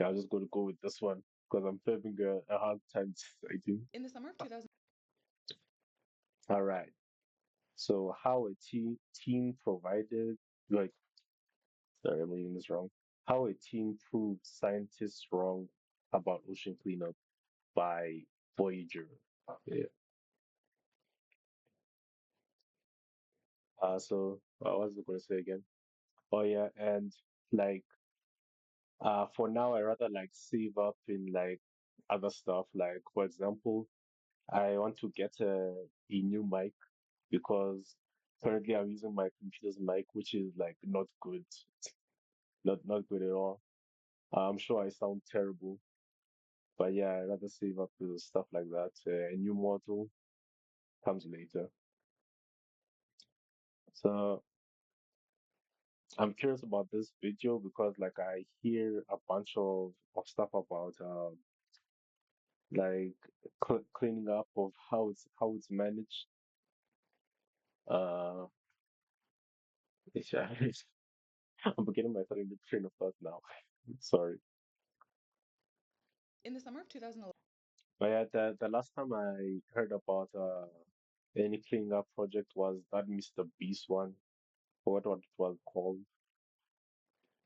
Okay, I'm just going to go with this one because I'm having a hard time deciding. In the summer of 2000, All right. So how a team provided, like, sorry, I'm reading this wrong. How a team proved scientists wrong about ocean cleanup by Voyager. Yeah. What was I going to say again? Oh yeah, and like for now, I rather like save up in like other stuff. Like for example, I want to get a new mic because currently I'm using my computer's mic, which is like not good, not good at all. I'm sure I sound terrible, but yeah, I rather save up to stuff like that. A new model comes later. So I'm curious about this video because like I hear a bunch of stuff about like cleaning up of how it's managed. Uh, I'm forgetting my train of thought now. Sorry. in the summer of 2011, But yeah, the last time I heard about any cleaning up project was that Mr. Beast one. Forgot what it was called.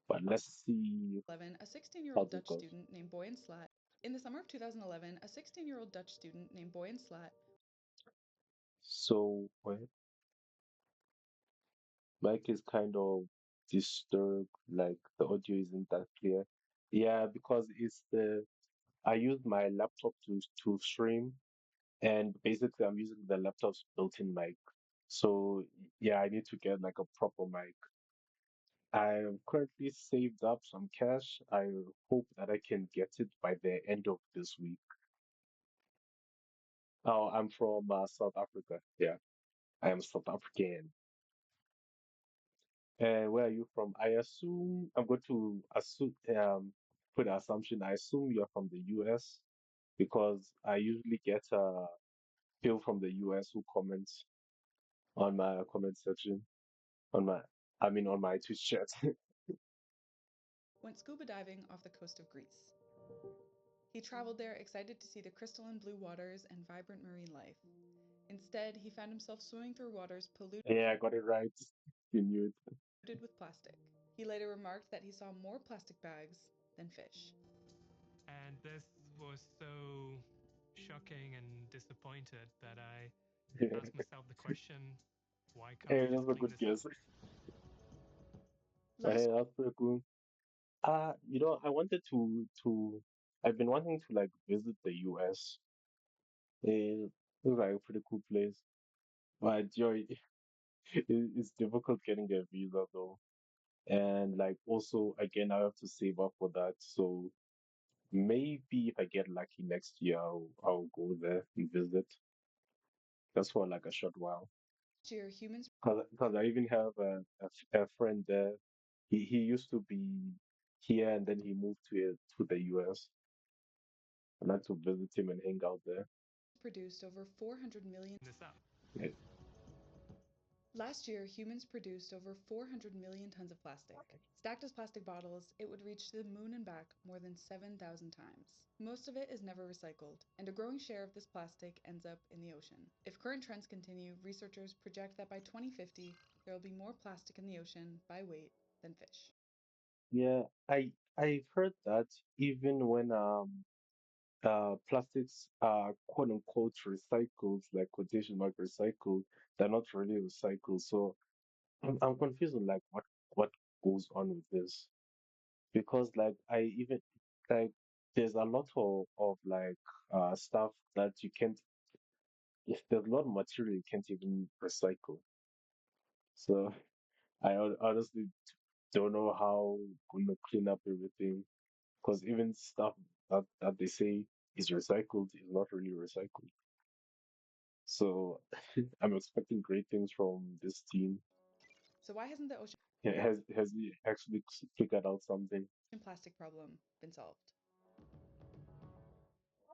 But let's see a how 16-year-old this Dutch goes. student named Boyan Slat. In the summer of 2011, a 16-year-old Dutch student named Boyan Slat So wait, mic is kind of disturbed, like the audio isn't that clear. Yeah, because it's the I used my laptop to stream, and basically I'm using the laptop's built-in mic. So yeah, I need to get like a proper mic. I'm currently saved up some cash. I hope that I can get it by the end of this week. Oh, I'm from South Africa. Yeah, I am South African. And where are you from? I assume I'm going to assume put an assumption. I assume you're from the US because I usually get people from the US who comments on my comment section on my on my Twitch chat. went scuba diving off the coast of Greece. He traveled there excited to see the crystalline blue waters and vibrant marine life. Instead, he found himself swimming through waters polluted Yeah, I got it right. You knew it. with plastic. He later remarked that he saw more plastic bags than fish. And this was so shocking and disappointed that I asked myself the question, why can't we Hey, that's just a clean good this up? guess. Last Hey, that's pretty cool. I wanted to I've been wanting to like visit the US. It looks like a pretty cool place. But it's difficult getting a visa though. And like also again I have to save up for that. So maybe if I get lucky next year I'll go there and visit. Just for like a short while. year, humans Cause I even have a friend there. He used to be here and then he moved to the US. I like to visit him and hang out there. produced over 400 million. This up. Yeah. Last year, humans produced over 400 million tons of plastic. Stacked as plastic bottles, it would reach the moon and back more than 7,000 times. Most of it is never recycled, and a growing share of this plastic ends up in the ocean. If current trends continue, researchers project that by 2050, there will be more plastic in the ocean by weight than fish. Yeah, I've heard that even when plastics are quote unquote recycled, like quotation mark recycled, they're not really recycled. So I'm confused on like what goes on with this. Because like I even like there's a lot of like stuff that you can't if there's a lot of material you can't even recycle. So honestly don't know how gonna clean up everything because even stuff that they say is recycled is not really recycled. So I'm expecting great things from this team. So, why hasn't the ocean Has he actually figured out something? plastic problem been solved?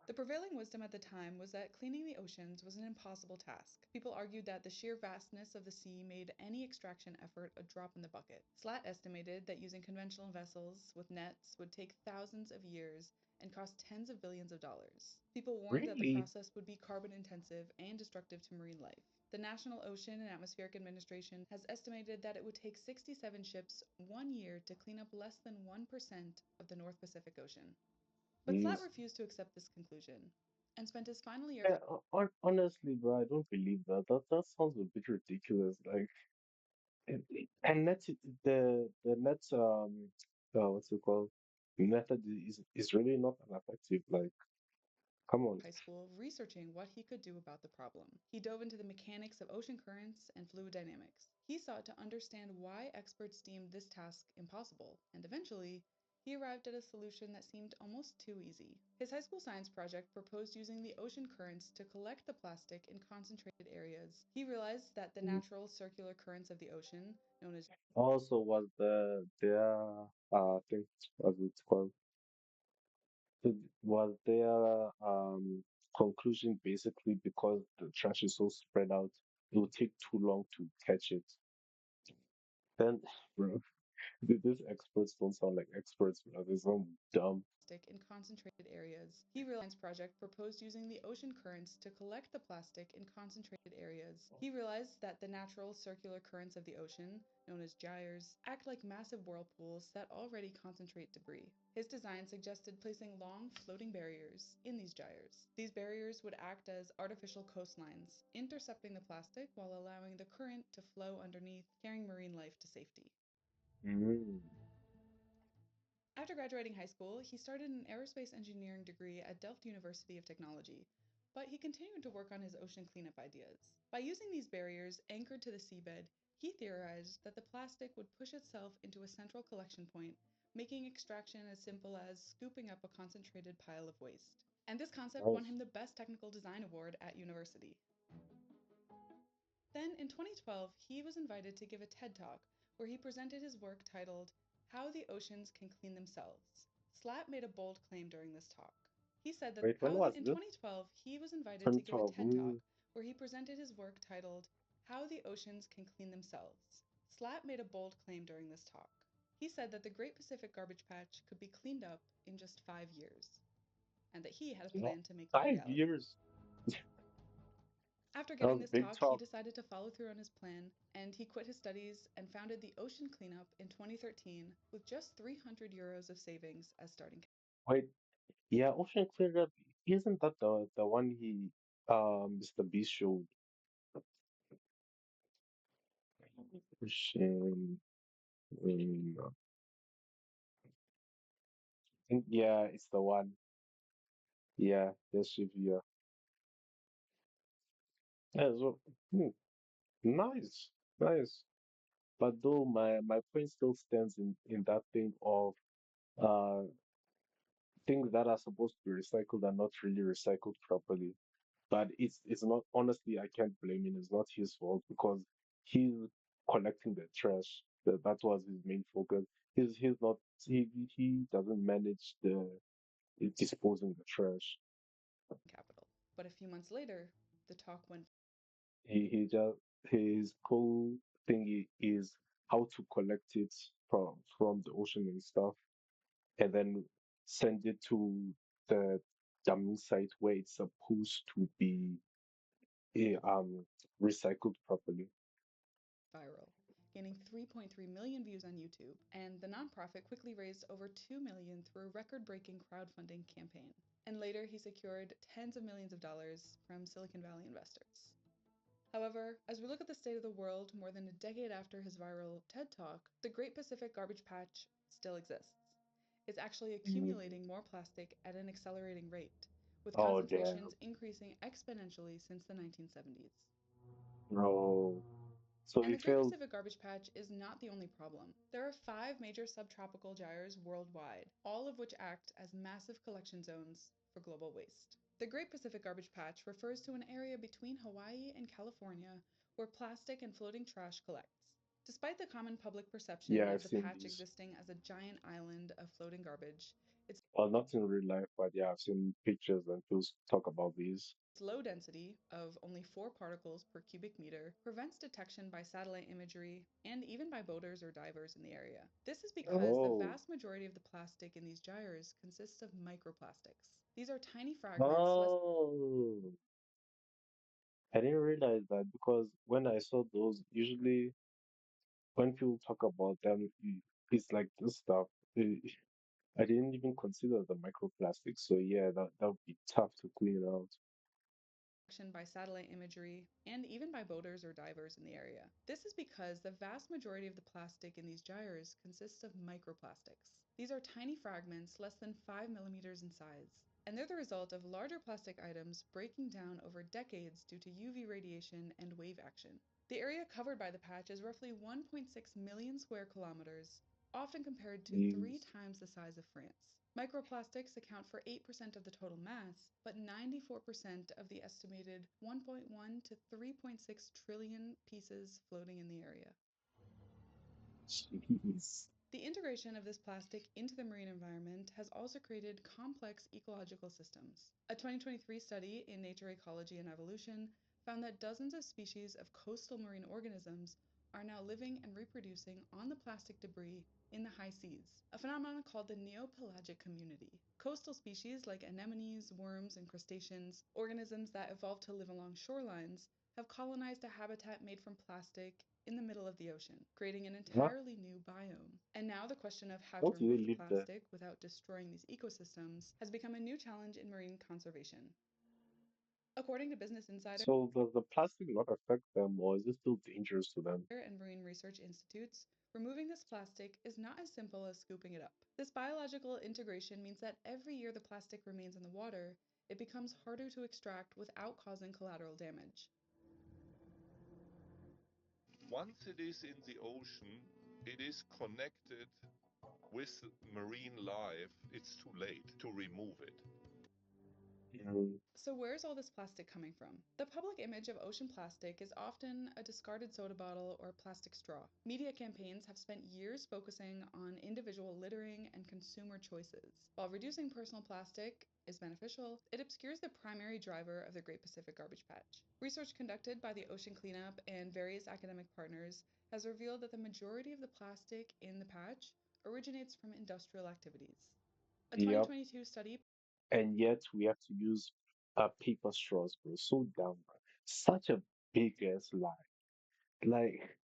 The prevailing wisdom at the time was that cleaning the oceans was an impossible task. People argued that the sheer vastness of the sea made any extraction effort a drop in the bucket. Slat estimated that using conventional vessels with nets would take thousands of years and cost tens of billions of dollars. People warned that the Really? process would be carbon intensive and destructive to marine life. The National Ocean and Atmospheric Administration has estimated that it would take 67 ships 1 year to clean up less than 1% of the North Pacific Ocean. But Slat Jeez. refused to accept this conclusion and spent his final years Yeah, honestly, bro, I don't believe that. That sounds a bit ridiculous. Like, and net the net what's it called? Method is really not an effective. Like, come on. high school researching what he could do about the problem. He dove into the mechanics of ocean currents and fluid dynamics. He sought to understand why experts deemed this task impossible, and eventually, he arrived at a solution that seemed almost too easy. His high school science project proposed using the ocean currents to collect the plastic in concentrated areas. He realized that the Mm. natural circular currents of the ocean, known as Also, was their thing, what's it called? Was their conclusion basically because the trash is so spread out, it will take too long to catch it. Then, bro, these experts don't sound like experts, bro. They sound dumb. plastic in concentrated areas. He realized science project proposed using the ocean currents to collect the plastic in concentrated areas. He realized that the natural circular currents of the ocean, known as gyres, act like massive whirlpools that already concentrate debris. His design suggested placing long floating barriers in these gyres. These barriers would act as artificial coastlines, intercepting the plastic while allowing the current to flow underneath, carrying marine life to safety. Mm. After graduating high school, he started an aerospace engineering degree at Delft University of Technology, but he continued to work on his ocean cleanup ideas. By using these barriers anchored to the seabed, he theorized that the plastic would push itself into a central collection point, making extraction as simple as scooping up a concentrated pile of waste. And this concept won Nice. him the Best Technical Design Award at university. Then, in 2012, he was invited to give a TED Talk where he presented his work titled How the Oceans Can Clean Themselves. Slat made a bold claim during this talk. He said that Wait, when was in this? 2012, he was invited to give a 2012. TED Talk where he presented his work titled How the Oceans Can Clean Themselves. Slat made a bold claim during this talk. He said that the Great Pacific Garbage Patch could be cleaned up in just 5 years, and that he had a No, plan to make that five reality. years. After That giving was a this big talk, he talk. decided to follow through on his plan, and he quit his studies and founded the Ocean Cleanup in 2013 with just €300 of savings as starting Wait, yeah, Ocean Cleanup, isn't that the one Mr. Beast showed? Ocean, I think, yeah, it's the one. Yeah, yes, Shivia. Yeah, so, nice, nice. But though my point still stands in that thing of uh things that are supposed to be recycled are not really recycled properly. But it's not, honestly, I can't blame him. It's not his fault because he's collecting the trash. That was his main focus. He's not he doesn't manage the disposing the trash. capital. But a few months later, the talk went He just his whole thing is how to collect it from the ocean and stuff, and then send it to the dumping site where it's supposed to be recycled properly. viral, gaining 3.3 million views on YouTube, and the nonprofit quickly raised over 2 million through a record-breaking crowdfunding campaign. And later, he secured tens of millions of dollars from Silicon Valley investors. However, as we look at the state of the world more than a decade after his viral TED Talk, the Great Pacific Garbage Patch still exists. It's actually Mm. accumulating more plastic at an accelerating rate, with Oh damn, concentrations increasing exponentially since the 1970s. bro. So And he the Great failed. Pacific Garbage Patch is not the only problem. There are 5 major subtropical gyres worldwide, all of which act as massive collection zones for global waste. The Great Pacific Garbage Patch refers to an area between Hawaii and California where plastic and floating trash collects. Despite the common public perception Yeah, I've of the seen patch these. existing as a giant island of floating garbage, Well, not in real life, but yeah, I've seen pictures and people talk about these. Its low density of only 4 particles per cubic meter prevents detection by satellite imagery and even by boaters or divers in the area. This is because the Oh, vast majority of the plastic in these gyres consists of microplastics. These are tiny fragments less oh, I didn't realize that because when I saw those, usually when people talk about them, it's like this stuff. I didn't even consider the microplastics. So yeah, that would be tough to clean out. detection by satellite imagery and even by boaters or divers in the area. This is because the vast majority of the plastic in these gyres consists of microplastics. These are tiny fragments less than 5 millimeters in size, and they're the result of larger plastic items breaking down over decades due to UV radiation and wave action. The area covered by the patch is roughly 1.6 million square kilometers, often compared to 3 times the size of France. Microplastics account for 8% of the total mass, but 94% of the estimated 1.1 to 3.6 trillion pieces floating in the area. Jeez. The integration of this plastic into the marine environment has also created complex ecological systems. A 2023 study in Nature Ecology and Evolution found that dozens of species of coastal marine organisms are now living and reproducing on the plastic debris in the high seas, a phenomenon called the neopelagic community. Coastal species like anemones, worms, and crustaceans, organisms that evolved to live along shorelines, have colonized a habitat made from plastic in the middle of the ocean, creating an Huh? entirely new biome. And now the question of how How to do they remove the live there? plastic without destroying these ecosystems has become a new challenge in marine conservation. According to Business Insider So does the plastic not affect them, or is it still dangerous to them? and marine research institutes, removing this plastic is not as simple as scooping it up. This biological integration means that every year the plastic remains in the water, it becomes harder to extract without causing collateral damage. Once it is in the ocean, it is connected with marine life. It's too late to remove it. Mm, So, where's all this plastic coming from? The public image of ocean plastic is often a discarded soda bottle or plastic straw. Media campaigns have spent years focusing on individual littering and consumer choices. While reducing personal plastic is beneficial, it obscures the primary driver of the Great Pacific Garbage Patch. Research conducted by the Ocean Cleanup and various academic partners has revealed that the majority of the plastic in the patch originates from industrial activities. A yep. 2022 study And yet we have to use paper straws, bro. So dumb, bro. Such a big ass lie. Like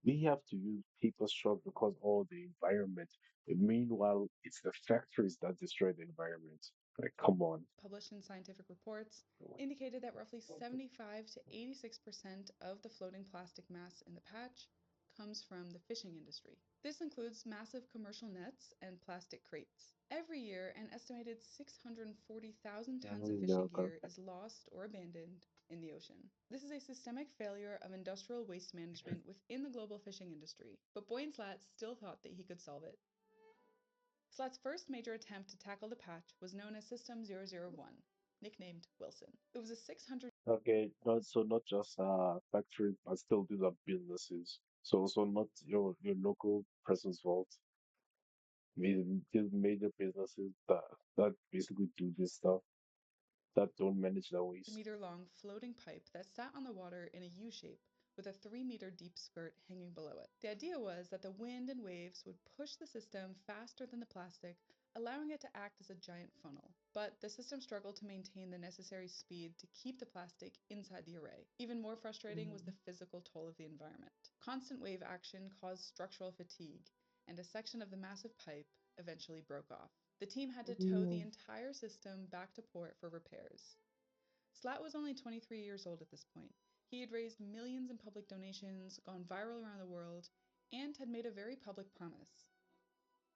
we have to use paper straws because all the environment. Meanwhile, it's the factories that destroy the environment. Like, come on. published in scientific reports indicated that roughly 75 to 86% of the floating plastic mass in the patch comes from the fishing industry. This includes massive commercial nets and plastic crates. Every year, an estimated 640,000 tons of fishing No, gear is lost or abandoned in the ocean. This is a systemic failure of industrial waste management within the global fishing industry, but Boyne Slat still thought that he could solve it. Slat's first major attempt to tackle the patch was known as System 001, nicknamed Wilson. It was a 600 okay, not just factories, but still these are businesses. So not your local person's fault. These major businesses that basically do this stuff that don't manage their waste. meter long floating pipe that sat on the water in a U shape with a 3-meter deep skirt hanging below it. The idea was that the wind and waves would push the system faster than the plastic, allowing it to act as a giant funnel. But the system struggled to maintain the necessary speed to keep the plastic inside the array. Even more frustrating was the physical toll of the environment. Constant wave action caused structural fatigue, and a section of the massive pipe eventually broke off. The team had to tow the Mm. entire system back to port for repairs. Slat was only 23 years old at this point. He had raised millions in public donations, gone viral around the world, and had made a very public promise.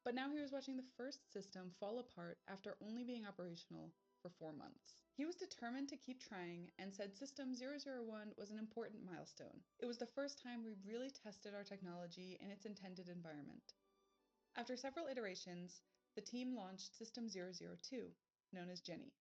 But now he was watching the first system fall apart after only being operational for 4 months. He was determined to keep trying and said System 001 was an important milestone. It was the first time we really tested our technology in its intended environment. After several iterations, the team launched System 002, known as Jenny.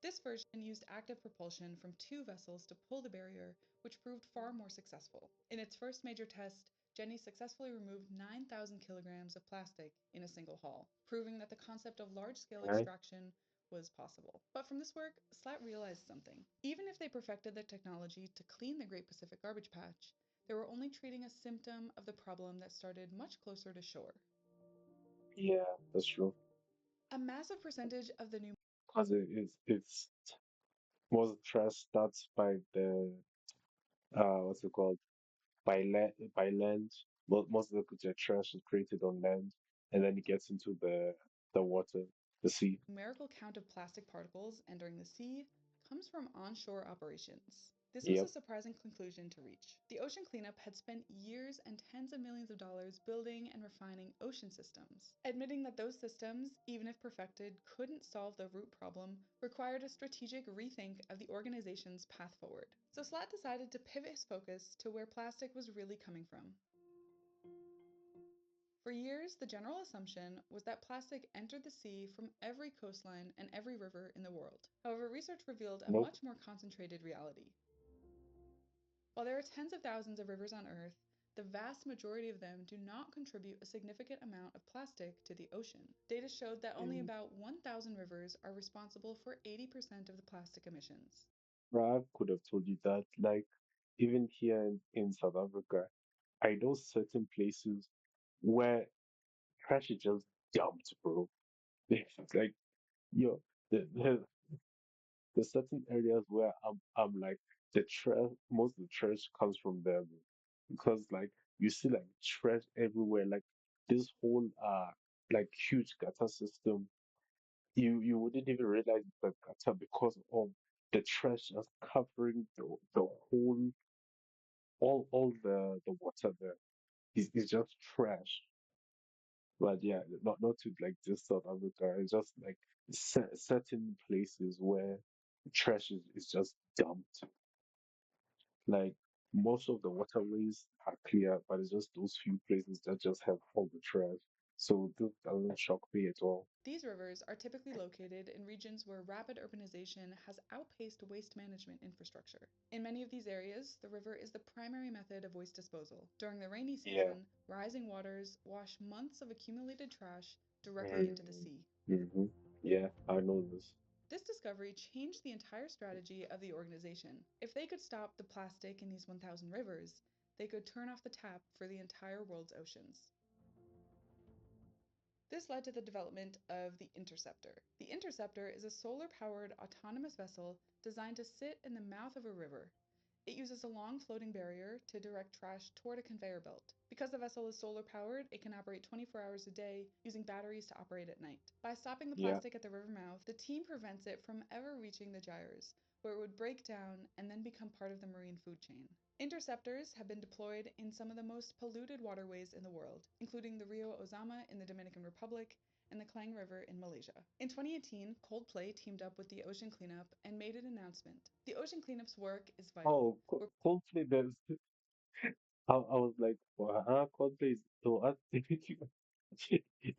This version used active propulsion from 2 vessels to pull the barrier, which proved far more successful. In its first major test, Jenny successfully removed 9,000 kilograms of plastic in a single haul, proving that the concept of large scale Right? extraction was possible. But from this work, Slat realized something. Even if they perfected the technology to clean the Great Pacific Garbage Patch, they were only treating a symptom of the problem that started much closer to shore. Yeah, that's true. A massive percentage of the new Because it's most trash starts by the what's it called? By land. Most of the trash is created on land, and then it gets into the water, the sea. numerical count of plastic particles entering the sea comes from onshore operations. This was a Yep. surprising conclusion to reach. The ocean cleanup had spent years and tens of millions of dollars building and refining ocean systems. Admitting that those systems, even if perfected, couldn't solve the root problem required a strategic rethink of the organization's path forward. So Slat decided to pivot his focus to where plastic was really coming from. For years, the general assumption was that plastic entered the sea from every coastline and every river in the world. However, research revealed a Nope. much more concentrated reality. While there are tens of thousands of rivers on Earth, the vast majority of them do not contribute a significant amount of plastic to the ocean. Data showed that only And about 1,000 rivers are responsible for 80% of the plastic emissions. Rob could have told you that. Like even here in South Africa, I know certain places where trash is just dumped, bro. It's like yo, there's certain areas where I'm like the trash, most of the trash comes from there, bro. Because like you see like trash everywhere, like this whole like huge gutter system. You wouldn't even realize it's a gutter because of the trash just covering the whole all the water there. It's just trash. But yeah, not to like just South Africa. It's just like certain places where trash is just dumped. Like most of the waterways are clear, but it's just those few places that just have all the trash. So this doesn't shock me at all. These rivers are typically located in regions where rapid urbanization has outpaced waste management infrastructure. In many of these areas, the river is the primary method of waste disposal. During the rainy Yeah. season, rising waters wash months of accumulated trash directly into the Mm-hmm. sea. Mm-hmm. Yeah, I know this. This discovery changed the entire strategy of the organization. If they could stop the plastic in these 1,000 rivers, they could turn off the tap for the entire world's oceans. This led to the development of the Interceptor. The Interceptor is a solar powered autonomous vessel designed to sit in the mouth of a river. It uses a long floating barrier to direct trash toward a conveyor belt. Because the vessel is solar powered, it can operate 24 hours a day using batteries to operate at night. By stopping the Yeah. plastic at the river mouth, the team prevents it from ever reaching the gyres, where it would break down and then become part of the marine food chain. Interceptors have been deployed in some of the most polluted waterways in the world, including the Rio Ozama in the Dominican Republic and the Klang River in Malaysia. In 2018, Coldplay teamed up with the Ocean Cleanup and made an announcement. The Ocean Cleanup's work is vital. Oh, Coldplay. I was like, well, Coldplay is so I think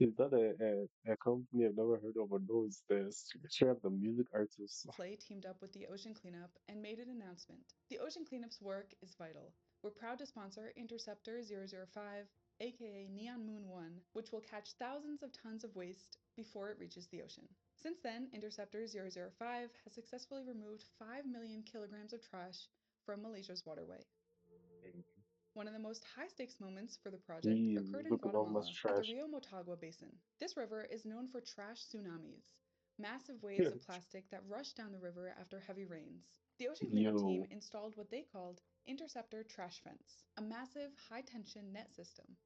is that a company I've never heard of or no? It's the straight up the music artist. Play teamed up with the Ocean Cleanup and made an announcement. The Ocean Cleanup's work is vital. We're proud to sponsor Interceptor 005, aka Neon Moon 1, which will catch thousands of tons of waste before it reaches the ocean. Since then, Interceptor 005 has successfully removed 5 million kilograms of trash from Malaysia's waterway. One of the most high stakes moments for the project Jeez, occurred in look at all my Guatemala at the trash. Rio Motagua Basin. This river is known for trash tsunamis, massive waves of plastic that rush down the river after heavy rains. The ocean cleanup team Yo. installed what they called Interceptor Trash Fence, a massive high tension net system.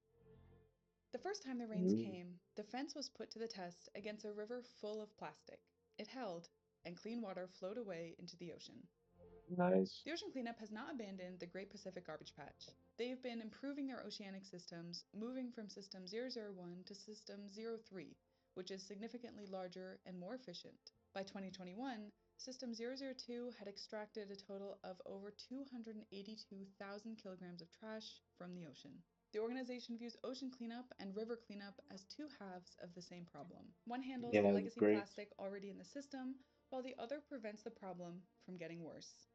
The first time the rains Mm, came, the fence was put to the test against a river full of plastic. It held, and clean water flowed away into the ocean. nice. The ocean cleanup has not abandoned the Great Pacific Garbage Patch. They've been improving their oceanic systems, moving from System 001 to System 03, which is significantly larger and more efficient. By 2021, System 002 had extracted a total of over 282,000 kilograms of trash from the ocean. The organization views ocean cleanup and river cleanup as two halves of the same problem. One handles the Yeah, legacy great. plastic already in the system, while the other prevents the problem from getting worse.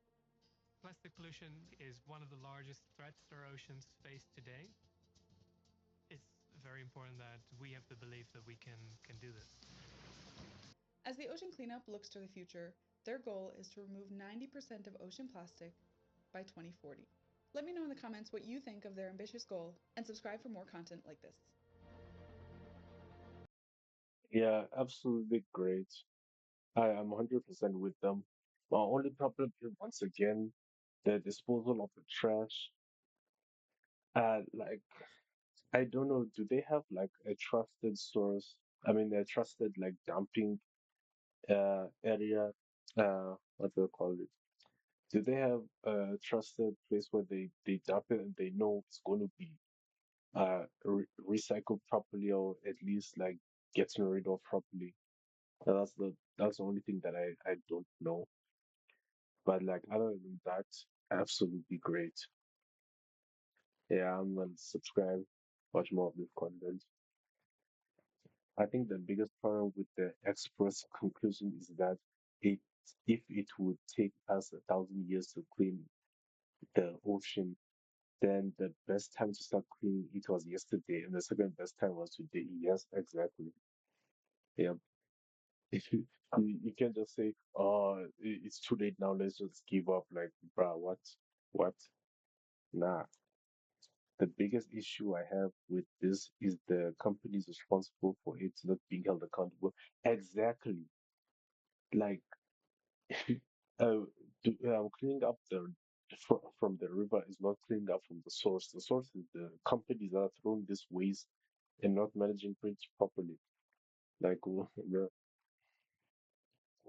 Plastic pollution is one of the largest threats our oceans face today. very important that we have the belief that we can do this. As the ocean cleanup looks to the future, their goal is to remove 90% of ocean plastic by 2040. Let me know in the comments what you think of their ambitious goal and subscribe for more content like this. Yeah, absolutely great. I am 100% with them. My only problem is once again the disposal of the trash. Like I don't know, do they have like a trusted source? I mean, a trusted like dumping area. What do they call it? Do they have a trusted place where they dump it and they know it's going to be recycled properly or at least like getting rid of properly? That's the only thing that I don't know. But like other than that, absolutely great. Yeah, I'm gonna subscribe, watch more of this content. I think the biggest problem with the experts' conclusion is that it if it would take us 1,000 years to clean the ocean, then the best time to start cleaning it was yesterday, and the second best time was today. Yes, exactly. Yeah. If you can just say, "Oh, it's too late now. Let's just give up." Like, bruh, what? What? Nah. The biggest issue I have with this is the companies responsible for it not being held accountable. Exactly. Like, uh, cleaning up from the river is not cleaning up from the source. The source is the companies that are throwing this waste and not managing it properly. Like,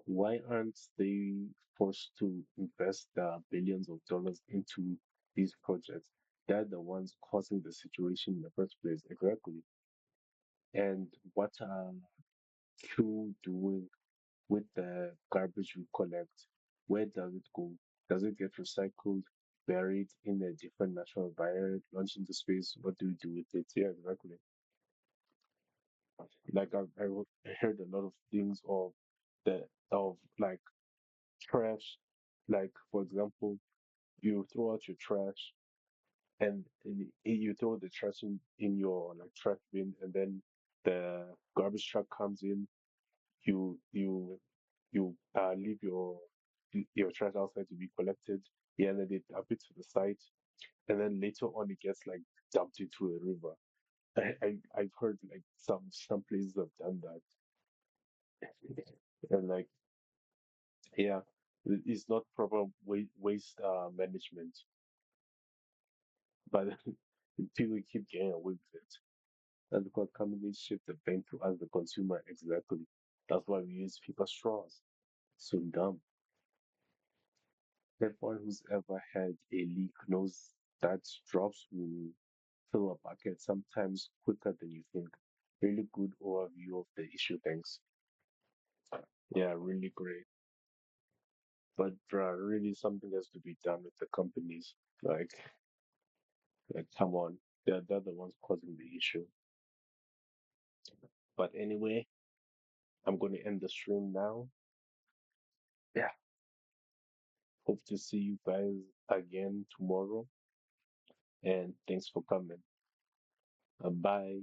why aren't they forced to invest billions of dollars into these projects? They're the ones causing the situation in the first place. Exactly. And what are you doing with the garbage we collect? Where does it go? Does it get recycled, buried in a different natural environment, launched into space? What do we do with it? Yeah, exactly. Like I heard a lot of things of like trash. Like for example, you throw out your trash and you throw the trash in your like trash bin, and then the garbage truck comes in. You leave your trash outside to be collected. Yeah, and then they dump it to the site, and then later on it gets like dumped into a river. I've heard like some places have done that, and like yeah, it's not proper waste management, but people keep getting away with it. That's because companies shift the blame to us, the consumer. Exactly. That's why we use paper straws. So dumb. Everyone who's ever had a leak knows that drops will fill a bucket sometimes quicker than you think. Really good overview of the issue. Thanks. Yeah, really great. But really something has to be done with the companies. Like come on. They're the ones causing the issue. But anyway, I'm gonna end the stream now. Yeah. Hope to see you guys again tomorrow. And thanks for coming. Bye.